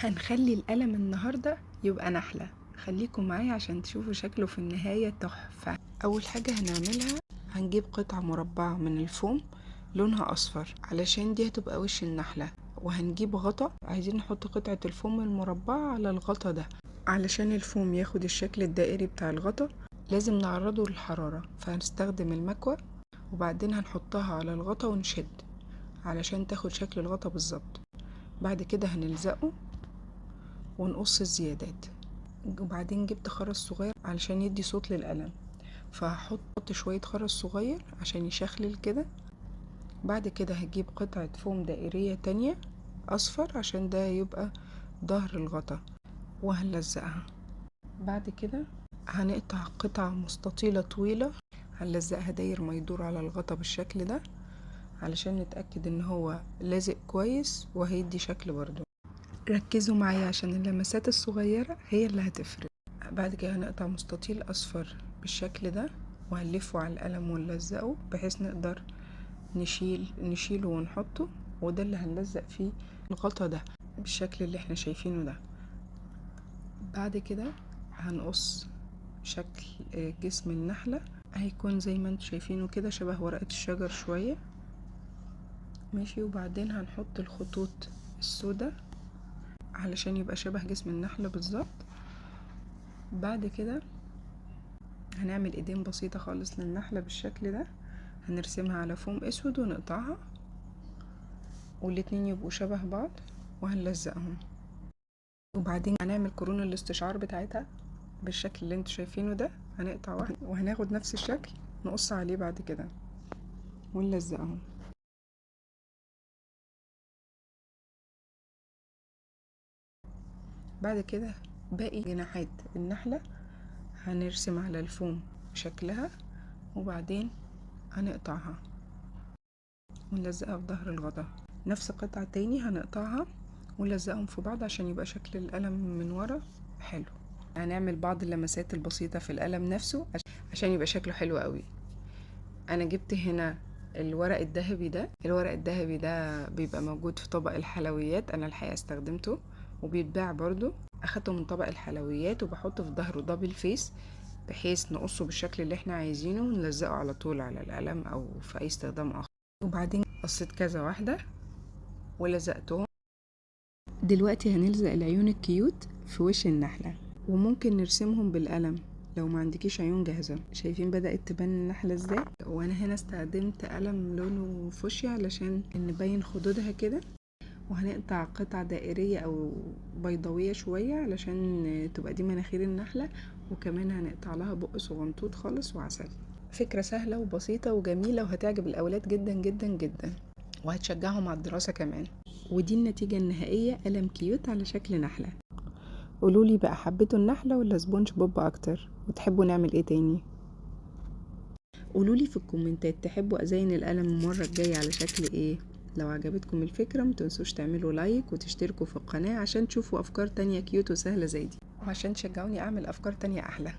هنخلي القلم النهاردة يبقى نحلة. خليكم معايا عشان تشوفوا شكله في النهاية تحفة. أول حاجة هنعملها هنجيب قطعة مربعة من الفوم لونها أصفر علشان دي هتبقى وش النحلة، وهنجيب غطا. عايزين نحط قطعة الفوم المربعة على الغطا ده علشان الفوم ياخد الشكل الدائري بتاع الغطا. لازم نعرضه للحرارة، فهنستخدم المكوى وبعدين هنحطها على الغطا ونشد علشان تاخد شكل الغطا بالظبط. بعد كده هنلزقه ونقص الزيادات. وبعدين جبت خرز صغير علشان يدي صوت للقلم، فهحط شوية خرز صغير عشان يشخلل كده. بعد كده هجيب قطعة فوم دائرية تانية أصفر عشان ده يبقى ظهر الغطا وهنلزقها. بعد كده هنقطع قطعة مستطيلة طويلة هنلزقها داير ما يدور على الغطا بالشكل ده علشان نتأكد ان هو لازق كويس وهيدي شكل برضو. ركزوا معايا عشان اللمسات الصغيرة هي اللي هتفرق. بعد كده هنقطع مستطيل أصفر بالشكل ده وهنلفه على القلم ونلزقه بحيث نقدر نشيله ونحطه، وده اللي هنلزق فيه الغطا ده بالشكل اللي احنا شايفينه ده. بعد كده هنقص شكل جسم النحلة، هيكون زي ما انتوا شايفينه كده شبه ورقة الشجر شوية ماشي. وبعدين هنحط الخطوط السوداء علشان يبقى شبه جسم النحلة بالظبط. بعد كده هنعمل ايدين بسيطة خالص للنحلة بالشكل ده، هنرسمها على فوم اسود ونقطعها والاتنين يبقوا شبه بعض وهنلزقهم. وبعدين هنعمل قرون الاستشعار بتاعتها بالشكل اللي انتوا شايفينه ده. هنقطع واحد وهناخد نفس الشكل نقص عليه بعد كده ونلزقهم. بعد كده باقي جناحات النحلة هنرسم على الفوم شكلها وبعدين هنقطعها ونلزقها في ظهر الغطا. نفس قطعة تاني هنقطعها ونلزقهم في بعض عشان يبقى شكل القلم من ورا حلو. هنعمل بعض اللمسات البسيطة في القلم نفسه عشان يبقى شكله حلو قوي. انا جبت هنا الورق الذهبي ده. الورق الذهبي ده بيبقى موجود في طبق الحلويات، انا الحقيقة استخدمته وبيتباع برضو. اخدته من طبق الحلويات وبحطه في ظهره دبل فيس بحيث نقصه بالشكل اللي احنا عايزينه ونلزقه على طول على القلم او في اي استخدام اخر. وبعدين قصيت كذا واحدة ولزقتهم. دلوقتي هنلزق العيون الكيوت في وش النحلة وممكن نرسمهم بالقلم لو ما عندكيش عيون جاهزة. شايفين بدأت تبان النحلة ازاي؟ وانا هنا استخدمت قلم لونه فوشيا علشان نبين خدودها كده. وهنقطع قطعة دائرية او بيضاوية شوية علشان تبقى دي مناخير النحلة، وكمان هنقطع لها بق صغنطوط خالص وعسل. فكرة سهلة وبسيطة وجميلة وهتعجب الأولاد جدا جدا جدا وهتشجعهم على الدراسة كمان. ودي النتيجة النهائية، قلم كيوت على شكل نحلة. قولولي بقى، حبيتوا النحلة ولا سبونج بوب أكتر؟ وتحبوا نعمل ايه تاني؟ قولولي في الكومنتات تحبوا أزين القلم المرة الجاية على شكل ايه. لو عجبتكم الفكرة متنسوش تعملوا لايك وتشتركوا في القناة عشان تشوفوا أفكار تانية كيوت وسهلة زي دي، وعشان تشجعوني أعمل أفكار تانية أحلى.